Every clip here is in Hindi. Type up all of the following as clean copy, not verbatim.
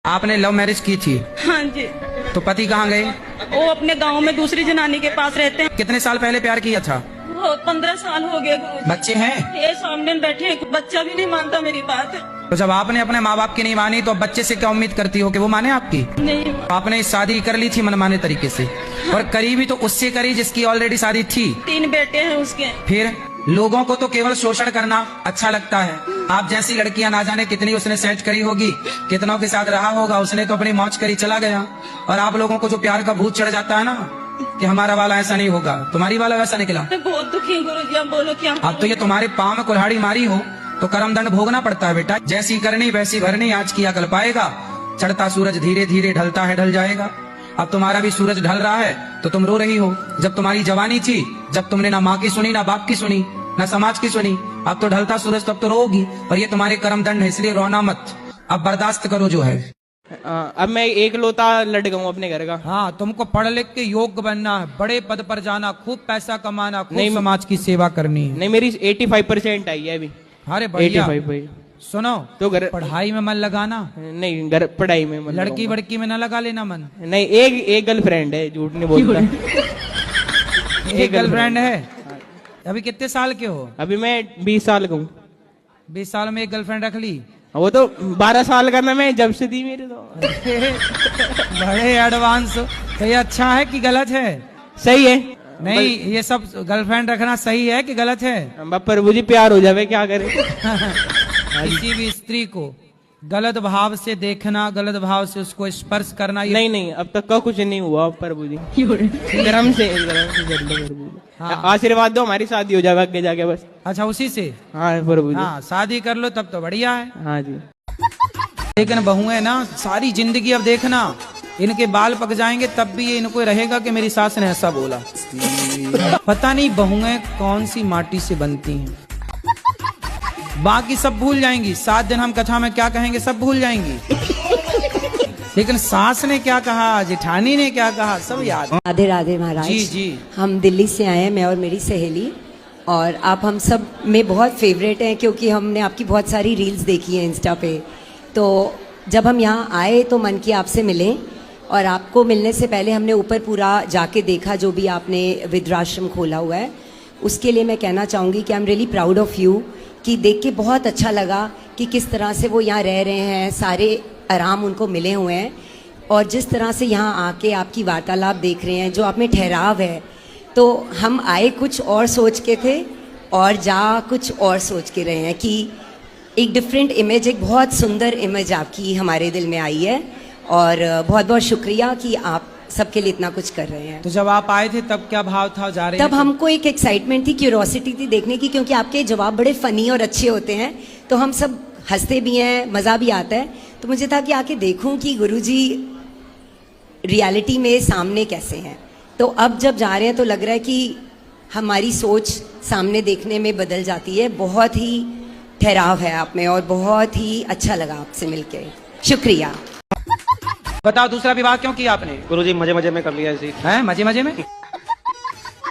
आपने लव मैरिज की थी? हाँ जी। तो पति कहाँ गए? वो अपने गांव में दूसरी जनानी के पास रहते हैं। कितने साल पहले प्यार किया था? वो 15 साल हो गए गुरुजी। बच्चे हैं? ये सामने बैठे हैं, बच्चा भी नहीं मानता मेरी बात। तो जब आपने अपने माँ बाप की नहीं मानी तो अब बच्चे से क्या उम्मीद करती हो कि वो माने आपकी? नहीं। आपने शादी कर ली थी मनमाने तरीके से, और करी भी तो उससे करी जिसकी ऑलरेडी शादी थी। 3 बेटे हैं उसके। फिर लोगों को तो केवल शोषण करना अच्छा लगता है। आप जैसी लड़कियां ना जाने कितनी उसने सेट करी होगी, कितनों के साथ रहा होगा, उसने तो अपनी मौज करी चला गया। और आप लोगों को जो प्यार का भूत चढ़ जाता है ना कि हमारा वाला ऐसा नहीं होगा, तुम्हारी वाला वैसा निकला। मैं बहुत दुखी हूँ गुरुजी, आप बोलो क्या। अब तो ये तुम्हारे पाँव में कुल्हाड़ी मारी हो तो कर्म दंड भोगना पड़ता है बेटा। जैसी करनी वैसी भरनी, आज किया कल पाएगा। चढ़ता सूरज धीरे धीरे ढलता है, ढल जाएगा। अब तुम्हारा भी सूरज ढल रहा है तो तुम रो रही हो। जब तुम्हारी जवानी थी, जब तुमने ना माँ की सुनी, ना बाप की सुनी, ना समाज की सुनी, अब तो ढलता सूरज, तब तो रोगी। और ये तुम्हारे कर्म दंड है, इसलिए रोना मत, अब बर्दाश्त करो जो है। अब मैं एक लौता लड़का हूँ अपने घर का। हाँ, तुमको पढ़ लिख के योग्य बनना है, बड़े पद पर जाना, खूब पैसा कमाना, खूब नहीं, समाज की सेवा करनी है। नहीं, मेरी 85% आई है अभी। अरे बढ़िया। 85। सुनो, तो घर पढ़ाई में मन लगाना, नहीं, घर पढ़ाई में मन लड़की लगाऊंगा। बड़की में न लगा लेना मन। नहीं, एक गर्लफ्रेंड है, झूठ नहीं बोलता। एक गर्लफ्रेंड है। अभी कितने साल के हो? अभी मैं 20 साल का हूँ। 20 साल में एक गर्लफ्रेंड रख ली? वो तो 12 साल का ना, मैं जब से दी मेरे तो। बड़े एडवांस हो। तो ये अच्छा है कि गलत है? सही है। नहीं, ये सब गर्लफ्रेंड रखना सही है कि गलत है? प्रभु जी प्यार हो जावे, क्या करे। किसी भी स्त्री को गलत भाव से देखना, गलत भाव से उसको स्पर्श करना, ये नहीं, अब तक का कुछ नहीं हुआ प्रभु जी। गरम से हाँ। आशीर्वाद दो, हमारी शादी हो जाए आगे जाके बस। अच्छा, उसी से? हाँ प्रभु जी। हाँ, शादी कर लो तब तो बढ़िया है। हाँ जी। लेकिन बहुएं ना सारी जिंदगी, अब देखना इनके बाल पक जाएंगे तब भी ये इनको रहेगा कि मेरी सास ने ऐसा बोला। पता नहीं बहुएं कौन सी माटी से बनती हैं। बाकी सब भूल जाएंगी, 7 दिन हम कथा में क्या कहेंगे सब भूल जाएंगी, लेकिन सास ने क्या कहा, जेठानी ने क्या कहा, सब याद। राधे राधे महाराज। जी जी। हम दिल्ली से आए हैं, मैं और मेरी सहेली, और आप हम सब में बहुत फेवरेट हैं क्योंकि हमने आपकी बहुत सारी रील्स देखी हैं इंस्टा पे। तो जब हम यहाँ आए तो मन की आपसे मिलें, और आपको मिलने से पहले हमने ऊपर पूरा जाके देखा जो भी आपने वृद्धाश्रम खोला हुआ है। उसके लिए मैं कहना चाहूँगी कि I am really proud of you, कि देख के बहुत अच्छा लगा कि किस तरह से वो यहाँ रह रहे हैं, सारे आराम उनको मिले हुए हैं, और जिस तरह से यहाँ आके आपकी वार्तालाप देख रहे हैं, जो आप में ठहराव है। तो हम आए कुछ और सोच के थे और जा कुछ और सोच के रहे हैं कि एक डिफरेंट इमेज, एक बहुत सुंदर इमेज आपकी हमारे दिल में आई है, और बहुत बहुत शुक्रिया कि आप सबके लिए इतना कुछ कर रहे हैं। तो जब आप आए थे तब क्या भाव था? जा रहे तब हमको एक एक्साइटमेंट थी, क्यूरोसिटी थी देखने की, क्योंकि आपके जवाब बड़े फनी और अच्छे होते हैं, तो हम सब हंसते भी हैं, मज़ा भी आता है। तो मुझे था कि आके देखूं कि गुरुजी रियलिटी में सामने कैसे हैं। तो अब जब जा रहे हैं तो लग रहा है कि हमारी सोच सामने देखने में बदल जाती है। बहुत ही ठहराव है आप में और बहुत ही अच्छा लगा आपसे मिलके, शुक्रिया। बताओ, दूसरा विवाह क्यों किया आपने? गुरुजी मजे मजे में कर लिया ऐसे ही। हैं, मजे मजे में?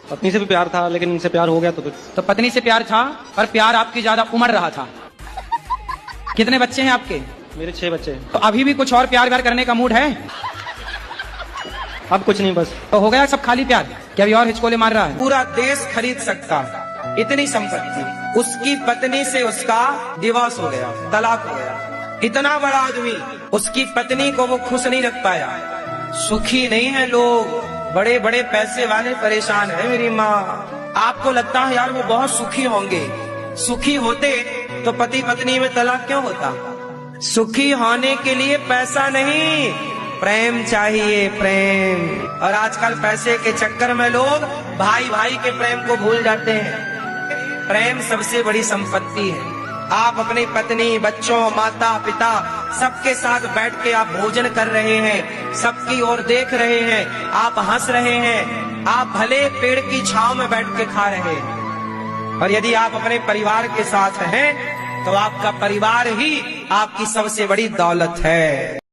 पत्नी से भी प्यार था लेकिन इनसे प्यार हो गया तो फिर। तो पत्नी से प्यार था, पर प्यार आपकी ज्यादा उमड़ रहा था। कितने बच्चे हैं आपके? मेरे 6 बच्चे हैं। तो अभी भी कुछ और प्यार व्यार करने का मूड है? अब कुछ नहीं, बस। तो हो गया सब खाली प्यार? क्या अभी और हिचकोले मार रहा है? पूरा देश खरीद सकता है, इतनी संपत्ति। उसकी पत्नी से उसका डिवोर्स हो गया, तलाक हो गया। इतना बड़ा आदमी, उसकी पत्नी को वो खुश नहीं रख पाया। सुखी नहीं है लोग, बड़े बड़े पैसे वाले परेशान है। मेरी माँ, आपको लगता है यार वो बहुत सुखी होंगे। सुखी होते तो पति पत्नी में तलाक क्यों होता? सुखी होने के लिए पैसा नहीं, प्रेम चाहिए, प्रेम। और आजकल पैसे के चक्कर में लोग भाई भाई के प्रेम को भूल जाते हैं। प्रेम सबसे बड़ी संपत्ति है। आप अपनी पत्नी, बच्चों, माता पिता सबके साथ बैठ के आप भोजन कर रहे हैं, सबकी ओर देख रहे हैं, आप हंस रहे हैं, आप भले पेड़ की छांव में बैठ के खा रहे हैं। और यदि आप अपने परिवार के साथ हैं तो आपका परिवार ही आपकी सबसे बड़ी दौलत है।